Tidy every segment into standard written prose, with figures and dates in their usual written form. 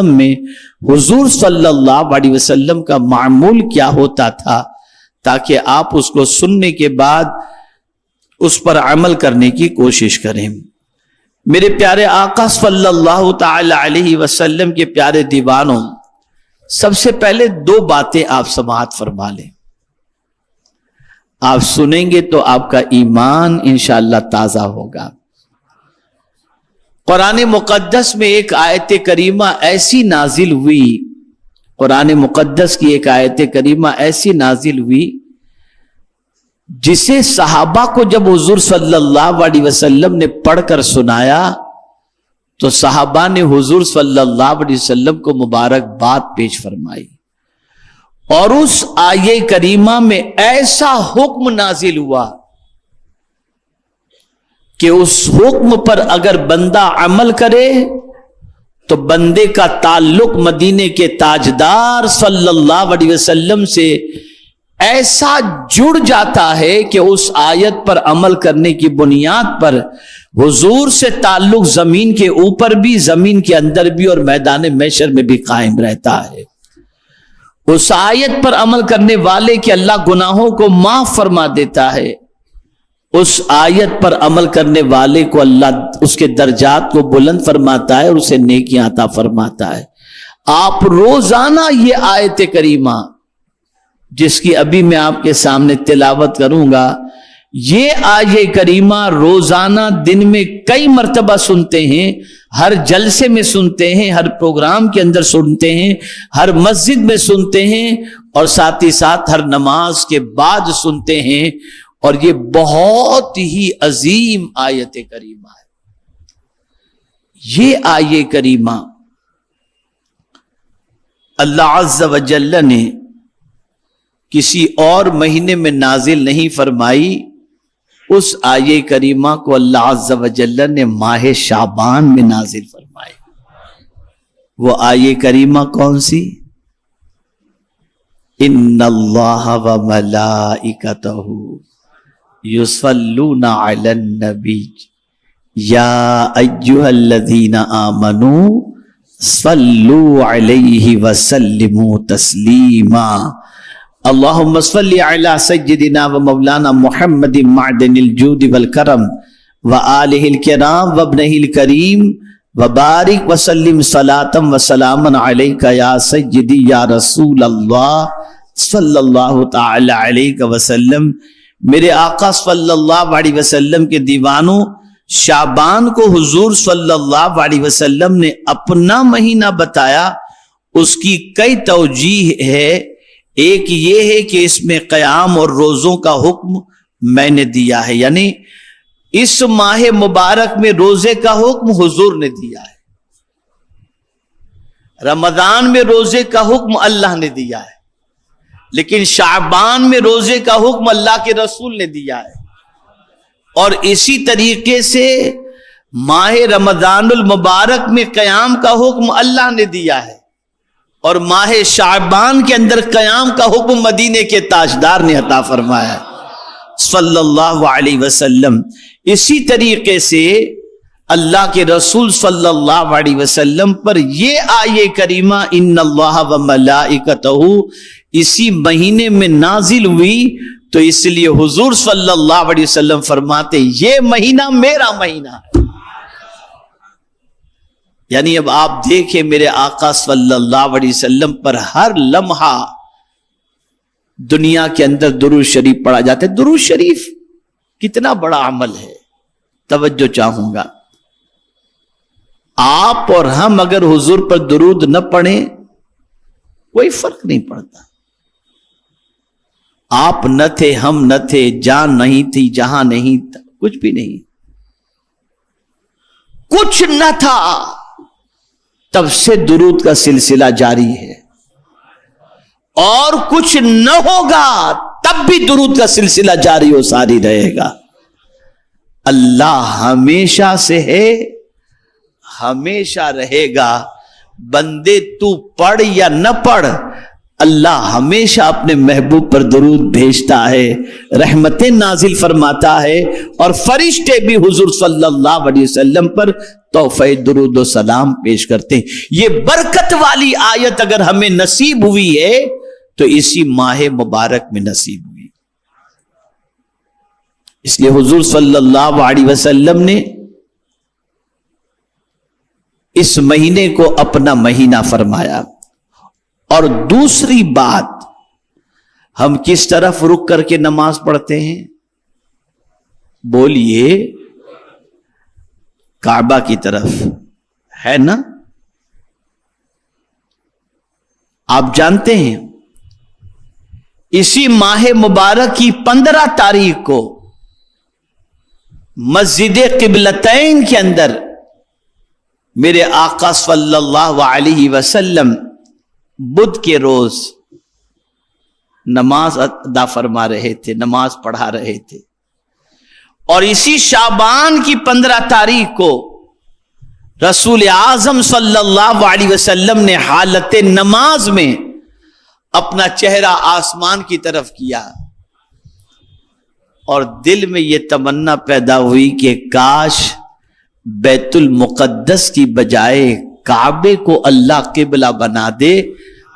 میں حضور صلی اللہ علیہ وسلم کا معمول کیا ہوتا تھا، تاکہ آپ اس کو سننے کے بعد اس پر عمل کرنے کی کوشش کریں۔ میرے پیارے آقا صلی اللہ تعالی علیہ وسلم کے پیارے دیوانوں، سب سے پہلے دو باتیں آپ سماعت فرما لیں۔ آپ سنیں گے تو آپ کا ایمان انشاءاللہ تازہ ہوگا۔ قرآن مقدس میں ایک آیت کریمہ ایسی نازل ہوئی، قرآن مقدس کی ایک آیت کریمہ ایسی نازل ہوئی جسے صحابہ کو جب حضور صلی اللہ علیہ وسلم نے پڑھ کر سنایا تو صحابہ نے حضور صلی اللہ علیہ وسلم کو مبارکباد پیش فرمائی، اور اس آیے کریمہ میں ایسا حکم نازل ہوا کہ اس حکم پر اگر بندہ عمل کرے تو بندے کا تعلق مدینے کے تاجدار صلی اللہ علیہ وسلم سے ایسا جڑ جاتا ہے کہ اس آیت پر عمل کرنے کی بنیاد پر حضور سے تعلق زمین کے اوپر بھی، زمین کے اندر بھی اور میدان محشر میں بھی قائم رہتا ہے۔ اس آیت پر عمل کرنے والے کے اللہ گناہوں کو معاف فرما دیتا ہے، اس آیت پر عمل کرنے والے کو اللہ اس کے درجات کو بلند فرماتا ہے اور اسے نیکیاں عطا فرماتا ہے۔ آپ روزانہ یہ آیت کریمہ جس کی ابھی میں آپ کے سامنے تلاوت کروں گا، یہ آیت کریمہ روزانہ دن میں کئی مرتبہ سنتے ہیں، ہر جلسے میں سنتے ہیں، ہر پروگرام کے اندر سنتے ہیں، ہر مسجد میں سنتے ہیں، اور ساتھ ہی ساتھ ہر نماز کے بعد سنتے ہیں، اور یہ بہت ہی عظیم آیت کریمہ ہے۔ یہ آیت کریمہ اللہ عز و جل نے کسی اور مہینے میں نازل نہیں فرمائی، اس آیت کریمہ کو اللہ عز و جل نے ماہ شعبان میں نازل فرمائی۔ وہ آیت کریمہ کون سی؟ ان اللہ و ملائکتہ یصلون علی النبی یا ایھا الذین آمنوا صلوا علیہ وسلموا تسلیما۔ اللہم صلی علی سیدنا و مولانا محمد معدن الجود والکرم وآلہ الکرام وابنہ الکریم وبارک وسلم صلاۃ وسلاما علیک یا سیدی یا رسول اللہ صلی اللہ تعالی علیہ وسلم۔ میرے آقا صلی اللہ علیہ وسلم کے دیوانوں، شعبان کو حضور صلی اللہ علیہ وسلم نے اپنا مہینہ بتایا، اس کی کئی توجیہ ہے۔ ایک یہ ہے کہ اس میں قیام اور روزوں کا حکم میں نے دیا ہے، یعنی اس ماہ مبارک میں روزے کا حکم حضور نے دیا ہے، رمضان میں روزے کا حکم اللہ نے دیا ہے، لیکن شعبان میں روزے کا حکم اللہ کے رسول نے دیا ہے، اور اسی طریقے سے ماہ رمضان المبارک میں قیام کا حکم اللہ نے دیا ہے، اور ماہ شعبان کے اندر قیام کا حکم مدینے کے تاجدار نے عطا فرمایا صلی اللہ علیہ وسلم۔ اسی طریقے سے اللہ کے رسول صلی اللہ علیہ وسلم پر یہ آیت کریمہ ان اللہ و ملائکتہ اسی مہینے میں نازل ہوئی، تو اس لیے حضور صلی اللہ علیہ وسلم فرماتے یہ مہینہ میرا مہینہ ہے۔ یعنی اب آپ دیکھیں میرے آقا صلی اللہ علیہ وسلم پر ہر لمحہ دنیا کے اندر درود شریف پڑھا جاتا ہے۔ درود شریف کتنا بڑا عمل ہے، توجہ چاہوں گا۔ آپ اور ہم اگر حضور پر درود نہ پڑھیں کوئی فرق نہیں پڑتا۔ آپ نہ تھے، ہم نہ تھے، جان نہیں تھی، جہاں نہیں تھا، کچھ بھی نہیں، کچھ نہ تھا، تب سے درود کا سلسلہ جاری ہے، اور کچھ نہ ہوگا تب بھی درود کا سلسلہ جاری و ساری رہے گا۔ اللہ ہمیشہ سے ہے، ہمیشہ رہے گا۔ بندے تو پڑھ یا نہ پڑھ، اللہ ہمیشہ اپنے محبوب پر درود بھیجتا ہے، رحمتیں نازل فرماتا ہے، اور فرشتے بھی حضور صلی اللہ علیہ وسلم پر تحفہ درود و سلام پیش کرتے ہیں۔ یہ برکت والی آیت اگر ہمیں نصیب ہوئی ہے تو اسی ماہ مبارک میں نصیب ہوئی۔ اس لیے حضور صلی اللہ علیہ وسلم نے اس مہینے کو اپنا مہینہ فرمایا۔ اور دوسری بات، ہم کس طرف رک کر کے نماز پڑھتے ہیں؟ بولیے، کعبہ کی طرف، ہے نا؟ آپ جانتے ہیں اسی ماہ مبارک کی 15 تاریخ کو مسجد قبلتین کے اندر میرے آقا صلی اللہ علیہ وسلم بدھ کے روز نماز ادا فرما رہے تھے، نماز پڑھا رہے تھے، اور اسی شعبان کی 15 تاریخ کو رسول اعظم صلی اللہ علیہ وسلم نے حالت نماز میں اپنا چہرہ آسمان کی طرف کیا، اور دل میں یہ تمنا پیدا ہوئی کہ کاش بیت المقدس کی بجائے کعبے کو اللہ قبلہ بنا دے۔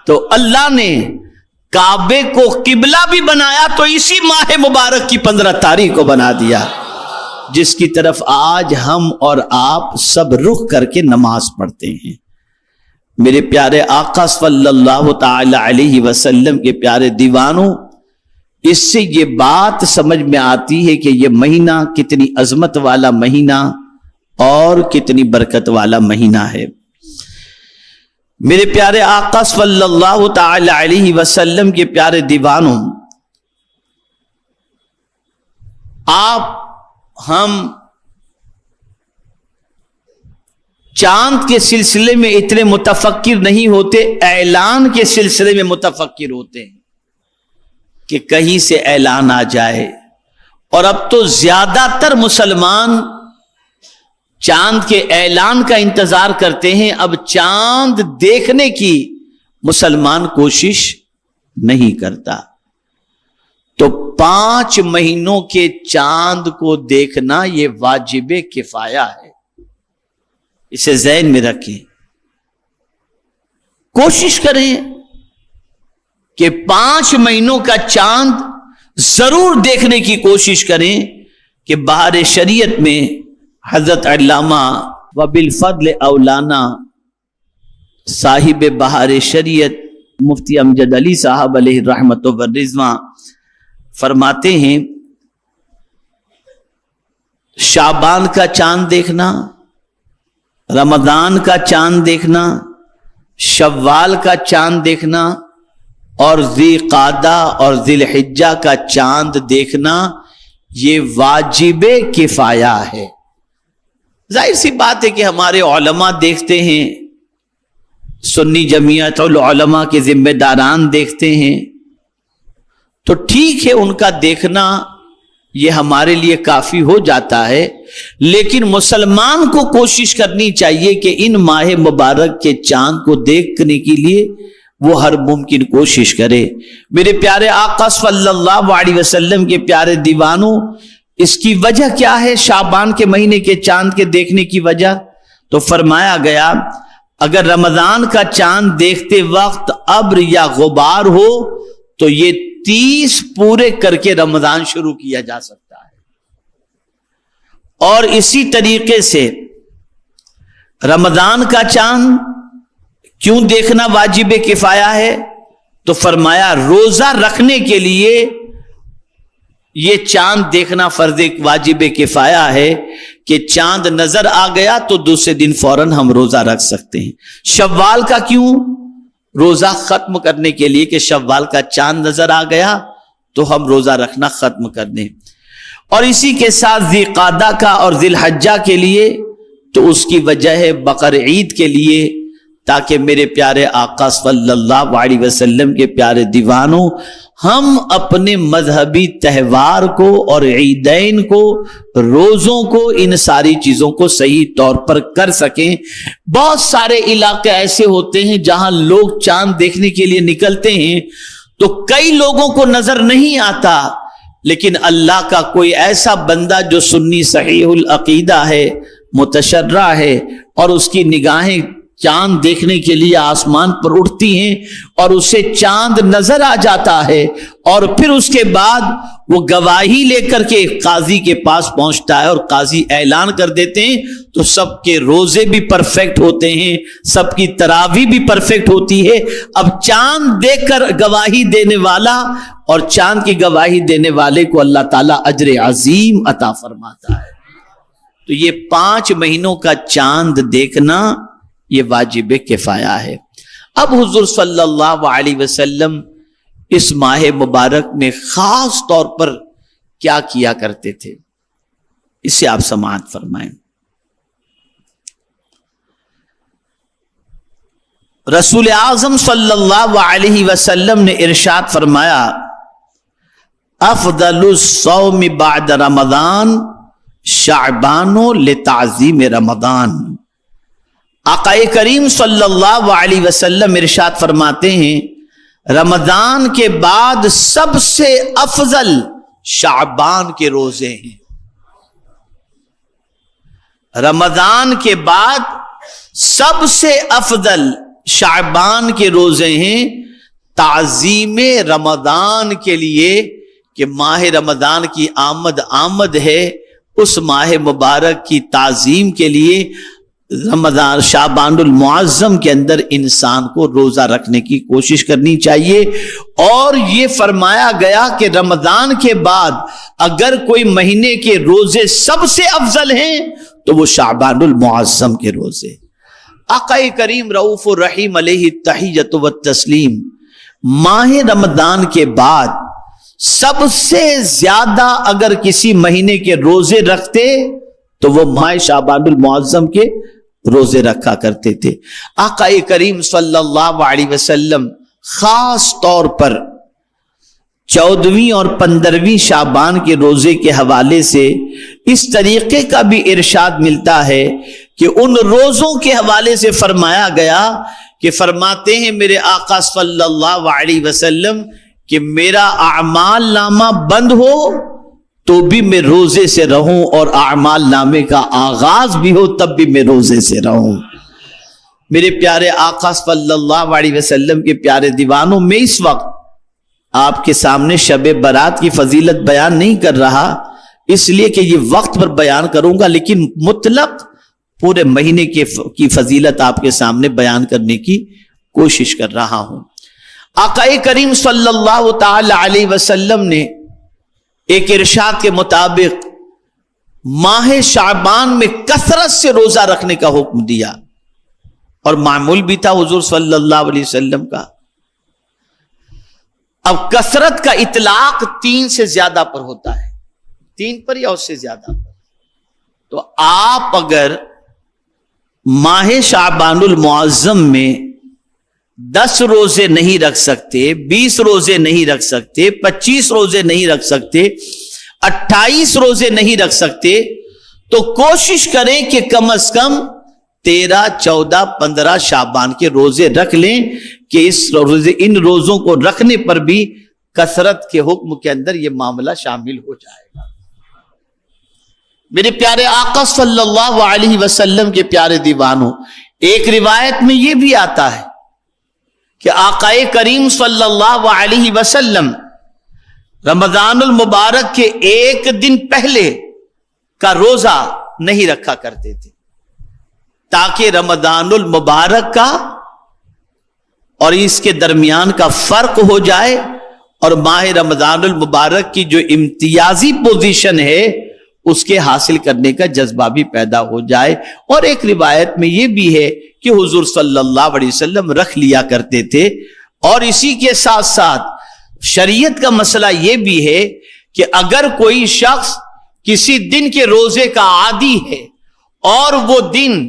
تو اللہ نے کعبے کو قبلہ بھی بنایا تو اسی ماہ مبارک کی 15 تاریخ کو بنا دیا، جس کی طرف آج ہم اور آپ سب رخ کر کے نماز پڑھتے ہیں۔ میرے پیارے آقا صلی اللہ تعالی علیہ وسلم کے پیارے دیوانوں، اس سے یہ بات سمجھ میں آتی ہے کہ یہ مہینہ کتنی عظمت والا مہینہ اور کتنی برکت والا مہینہ ہے۔ میرے پیارے آقا صلی اللہ تعالی علیہ وسلم کے پیارے دیوانوں، ہم چاند کے سلسلے میں اتنے متفکر نہیں ہوتے، اعلان کے سلسلے میں متفکر ہوتے ہیں کہ کہیں سے اعلان آ جائے۔ اور اب تو زیادہ تر مسلمان چاند کے اعلان کا انتظار کرتے ہیں، اب چاند دیکھنے کی مسلمان کوشش نہیں کرتا۔ تو 5 مہینوں کے چاند کو دیکھنا یہ واجب کفایہ ہے، اسے ذہن میں رکھیں۔ کوشش کریں کہ 5 مہینوں کا چاند ضرور دیکھنے کی کوشش کریں کہ بہار شریعت میں حضرت علامہ وبالفضل اولانا صاحب بہار شریعت مفتی امجد علی صاحب علیہ رحمت و رضوان فرماتے ہیں، شعبان کا چاند دیکھنا، رمضان کا چاند دیکھنا، شوال کا چاند دیکھنا، اور ذی قعدہ اور ذی الحجہ کا چاند دیکھنا یہ واجب کفایہ ہے۔ ظاہر سی بات ہے کہ ہمارے علماء دیکھتے ہیں، سنی جمعیت العلماء کے ذمہ داران دیکھتے ہیں، تو ٹھیک ہے، ان کا دیکھنا یہ ہمارے لیے کافی ہو جاتا ہے، لیکن مسلمان کو کوشش کرنی چاہیے کہ ان ماہ مبارک کے چاند کو دیکھنے کے لیے وہ ہر ممکن کوشش کرے۔ میرے پیارے آقا صلی اللہ علیہ وسلم کے پیارے دیوانوں، اس کی وجہ کیا ہے شعبان کے مہینے کے چاند کے دیکھنے کی وجہ؟ تو فرمایا گیا اگر رمضان کا چاند دیکھتے وقت ابر یا غبار ہو تو یہ 30 پورے کر کے رمضان شروع کیا جا سکتا ہے۔ اور اسی طریقے سے رمضان کا چاند کیوں دیکھنا واجب کفایہ ہے؟ تو فرمایا روزہ رکھنے کے لیے یہ چاند دیکھنا فرض واجب کفایہ ہے کہ چاند نظر آ گیا تو دوسرے دن فوراً ہم روزہ رکھ سکتے ہیں۔ شوال کا کیوں؟ روزہ ختم کرنے کے لیے کہ شوال کا چاند نظر آ گیا تو ہم روزہ رکھنا ختم کر دیں۔ اور اسی کے ساتھ ذی قعدہ کا اور ذی الحجہ کے لیے تو اس کی وجہ ہے بقر عید کے لیے تاکہ میرے پیارے آقا صلی اللہ علیہ وسلم کے پیارے دیوانوں ہم اپنے مذہبی تہوار کو اور عیدین کو، روزوں کو، ان ساری چیزوں کو صحیح طور پر کر سکیں۔ بہت سارے علاقے ایسے ہوتے ہیں جہاں لوگ چاند دیکھنے کے لیے نکلتے ہیں تو کئی لوگوں کو نظر نہیں آتا، لیکن اللہ کا کوئی ایسا بندہ جو سنی صحیح العقیدہ ہے، متشرع ہے، اور اس کی نگاہیں چاند دیکھنے کے لیے آسمان پر اٹھتی ہیں اور اسے چاند نظر آ جاتا ہے، اور پھر اس کے بعد وہ گواہی لے کر کے قاضی کے پاس پہنچتا ہے اور قاضی اعلان کر دیتے ہیں تو سب کے روزے بھی پرفیکٹ ہوتے ہیں، سب کی تراویح بھی پرفیکٹ ہوتی ہے۔ اب چاند دیکھ کر گواہی دینے والا اور چاند کی گواہی دینے والے کو اللہ تعالیٰ اجر عظیم عطا فرماتا ہے۔ تو یہ 5 مہینوں کا چاند دیکھنا یہ واجب کفایہ ہے۔ اب حضور صلی اللہ علیہ وسلم اس ماہ مبارک میں خاص طور پر کیا کیا کرتے تھے، اسے آپ سماعت فرمائیں۔ رسول اعظم صلی اللہ علیہ وسلم نے ارشاد فرمایا، افضل الصوم بعد رمضان شعبان لتعظیم رمضان۔ آقا کریم صلی اللہ علیہ وسلم ارشاد فرماتے ہیں رمضان کے بعد سب سے افضل شعبان کے روزے ہیں۔ رمضان کے بعد سب سے افضل شعبان کے روزے ہیں، تعظیم رمضان کے لیے کہ ماہ رمضان کی آمد ہے، اس ماہ مبارک کی تعظیم کے لیے رمضان شعبان المعظم کے اندر انسان کو روزہ رکھنے کی کوشش کرنی چاہیے۔ اور یہ فرمایا گیا کہ رمضان کے بعد اگر کوئی مہینے کے روزے سب سے افضل ہیں تو وہ شعبان المعظم کے روزے۔ آقا کریم رؤوف الرحیم علیہ التحیۃ والتسلیم ماہ رمضان کے بعد سب سے زیادہ اگر کسی مہینے کے روزے رکھتے تو وہ ماہ شعبان المعظم کے روزے رکھا کرتے تھے۔ آقا کریم صلی اللہ علیہ وسلم خاص طور پر 14ویں اور 15ویں شعبان کے روزے کے حوالے سے اس طریقے کا بھی ارشاد ملتا ہے کہ ان روزوں کے حوالے سے فرمایا گیا کہ فرماتے ہیں میرے آقا صلی اللہ علیہ وسلم کہ میرا اعمال نامہ بند ہو تو بھی میں روزے سے رہوں، اور اعمال نامے کا آغاز بھی ہو تب بھی میں روزے سے رہوں۔ میرے پیارے آقا صلی اللہ علیہ وسلم کے پیارے دیوانوں، میں اس وقت آپ کے سامنے شب برات کی فضیلت بیان نہیں کر رہا اس لیے کہ یہ وقت پر بیان کروں گا، لیکن مطلق پورے مہینے کی فضیلت آپ کے سامنے بیان کرنے کی کوشش کر رہا ہوں۔ آقا کریم صلی اللہ تعالی علیہ وسلم نے ایک ارشاد کے مطابق ماہ شعبان میں کثرت سے روزہ رکھنے کا حکم دیا، اور معمول بھی تھا حضور صلی اللہ علیہ وسلم کا۔ اب کثرت کا اطلاق 3 سے زیادہ پر ہوتا ہے، 3 پر یا اس سے زیادہ پر۔ تو آپ اگر ماہ شعبان المعظم میں 10 روزے نہیں رکھ سکتے، 20 روزے نہیں رکھ سکتے، 25 روزے نہیں رکھ سکتے، 28 روزے نہیں رکھ سکتے، تو کوشش کریں کہ کم از کم 13، 14، 15 شعبان کے روزے رکھ لیں کہ ان روزوں کو رکھنے پر بھی کثرت کے حکم کے اندر یہ معاملہ شامل ہو جائے گا۔ میرے پیارے آقا صلی اللہ علیہ وسلم کے پیارے دیوانوں، ایک روایت میں یہ بھی آتا ہے کہ آقا کریم صلی اللہ علیہ وسلم رمضان المبارک کے 1 دن پہلے کا روزہ نہیں رکھا کرتے تھے تاکہ رمضان المبارک کا اور اس کے درمیان کا فرق ہو جائے اور ماہ رمضان المبارک کی جو امتیازی پوزیشن ہے اس کے حاصل کرنے کا جذبہ بھی پیدا ہو جائے۔ اور ایک روایت میں یہ بھی ہے کہ حضور صلی اللہ علیہ وسلم رکھ لیا کرتے تھے۔ اور اسی کے ساتھ ساتھ شریعت کا مسئلہ یہ بھی ہے کہ اگر کوئی شخص کسی دن کے روزے کا عادی ہے اور وہ دن